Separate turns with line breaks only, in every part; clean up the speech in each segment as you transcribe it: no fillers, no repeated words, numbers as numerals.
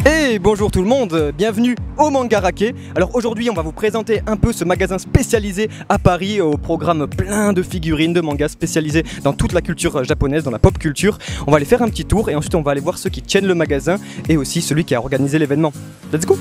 Et bonjour tout le monde, bienvenue au Mangarake. Alors aujourd'hui on va vous présenter un peu ce magasin spécialisé à Paris au programme plein de figurines de mangas spécialisés dans toute la culture japonaise, dans la pop culture. On va aller faire un petit tour et ensuite on va aller voir ceux qui tiennent le magasin et aussi celui qui a organisé l'événement. Let's go!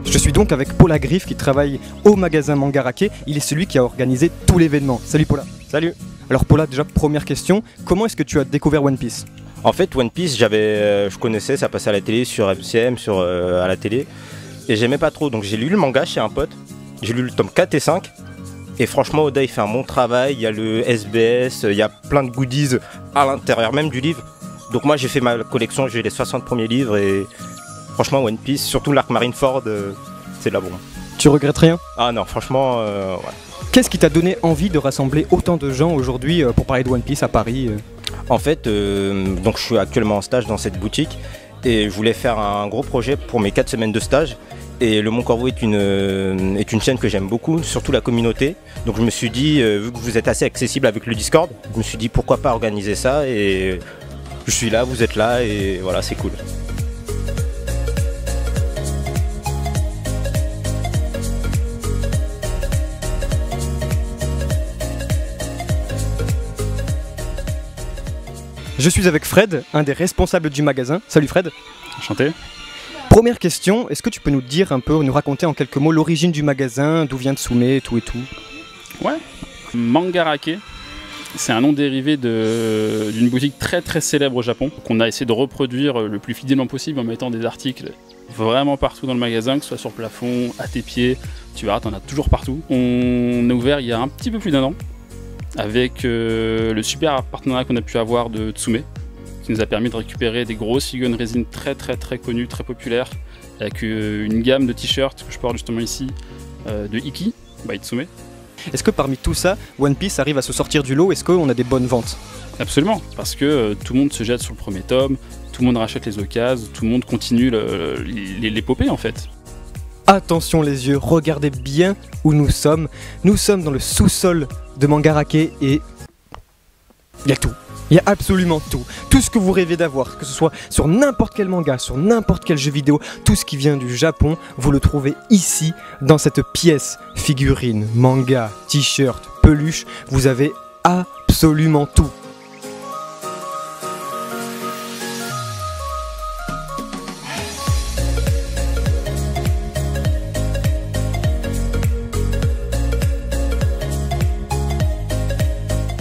Je suis donc avec Paula Griffe qui travaille au magasin Mangarake. Il est celui qui a organisé tout l'événement. Salut Paula.
Salut.
Alors Paula, déjà première question, comment est-ce que tu as découvert One Piece?
En fait, One Piece, je connaissais, ça passait à la télé, sur MCM, à la télé. Et j'aimais pas trop, donc j'ai lu le manga chez un pote. J'ai lu le tome 4 et 5. Et franchement, Oda, il fait un bon travail. Il y a le SBS, il y a plein de goodies à l'intérieur même du livre. Donc moi, j'ai fait ma collection, j'ai les 60 premiers livres et... Franchement, One Piece, surtout l'arc Marineford, c'est de la bombe.
Tu regrettes rien?
Ah non, franchement, ouais.
Qu'est-ce qui t'a donné envie de rassembler autant de gens aujourd'hui pour parler de One Piece à Paris?
En fait, donc je suis actuellement en stage dans cette boutique et je voulais faire un gros projet pour mes 4 semaines de stage. Et le Mon Corvo est une chaîne que j'aime beaucoup, surtout la communauté. Donc je me suis dit, vu que vous êtes assez accessible avec le Discord, je me suis dit pourquoi pas organiser ça. Et je suis là, vous êtes là et voilà, c'est cool.
Je suis avec Fred, un des responsables du magasin. Salut Fred.
Enchanté.
Première question, est-ce que tu peux nous dire un peu, nous raconter en quelques mots l'origine du magasin, d'où vient Tsume, tout et tout?
Ouais. Mangarake, c'est un nom dérivé d'une boutique très très célèbre au Japon, qu'on a essayé de reproduire le plus fidèlement possible en mettant des articles vraiment partout dans le magasin, que ce soit sur le plafond, à tes pieds, tu verras, t'en as toujours partout. On a ouvert il y a un petit peu plus d'1 an, avec le super partenariat qu'on a pu avoir de Tsume, qui nous a permis de récupérer des grosses figurines résine très connues, très populaires, avec une gamme de t-shirts que je porte justement ici, de Iki, by Tsume.
Est-ce que parmi tout ça, One Piece arrive à se sortir du lot? Est-ce qu'on a des bonnes ventes?
Absolument, parce que tout le monde se jette sur le premier tome, tout le monde rachète les occasions, tout le monde continue l'épopée en fait.
Attention les yeux, regardez bien où nous sommes. Nous sommes dans le sous-sol de Mangarake et il y a tout. Il y a absolument tout. Tout ce que vous rêvez d'avoir, que ce soit sur n'importe quel manga, sur n'importe quel jeu vidéo, tout ce qui vient du Japon, vous le trouvez ici, dans cette pièce. Figurines, manga, t-shirts, peluches, vous avez absolument tout.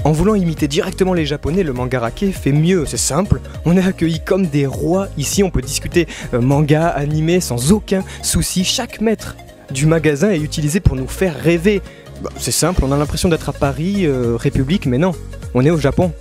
En voulant imiter directement les Japonais, le Mangarake fait mieux, c'est simple, on est accueillis comme des rois, ici on peut discuter manga, animé sans aucun souci, chaque mètre du magasin est utilisé pour nous faire rêver. Bah, c'est simple, on a l'impression d'être à Paris, République, mais non, on est au Japon.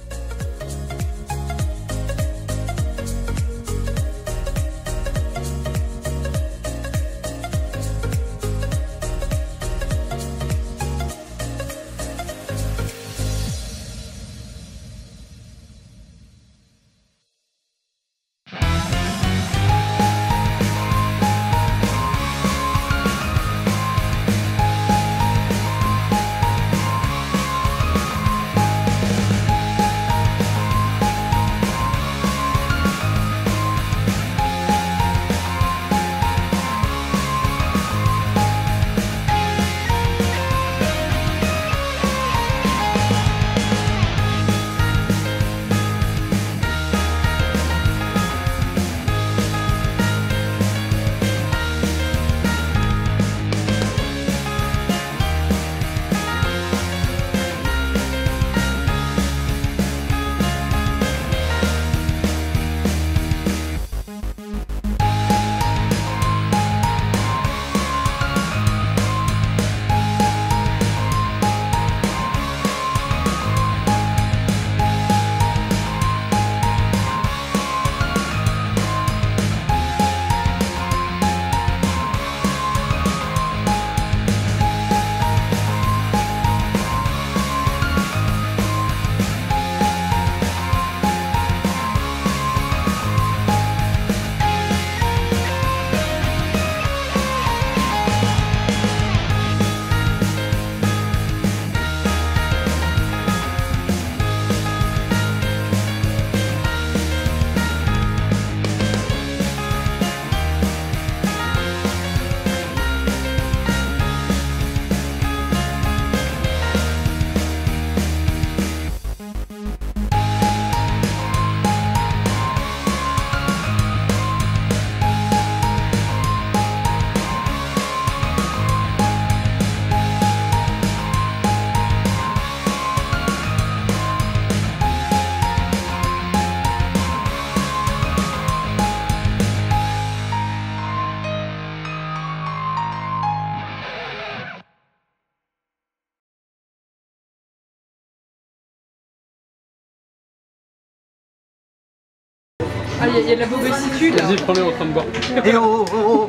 Ah, il y a de la bobassitude là.
Vas-y, prends-le en train de boire.
Et oh, oh, oh.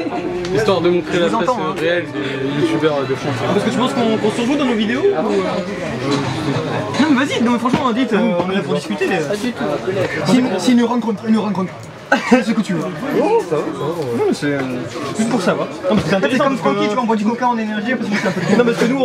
Histoire de montrer la face
entends, hein.
réelle des youtubeurs de France.
Parce que tu penses qu'on se rejoue dans nos vidéos Non mais vas-y, non mais franchement dites, on est là pour discuter. Si nous rencontre, c'est ce que tu veux. Oh, ça va. Non mais c'est juste pour savoir. Non parce que c'est intéressant. C'est comme Francky, tu vois, on boit du coca en énergie parce que c'est un peu. Non parce que nous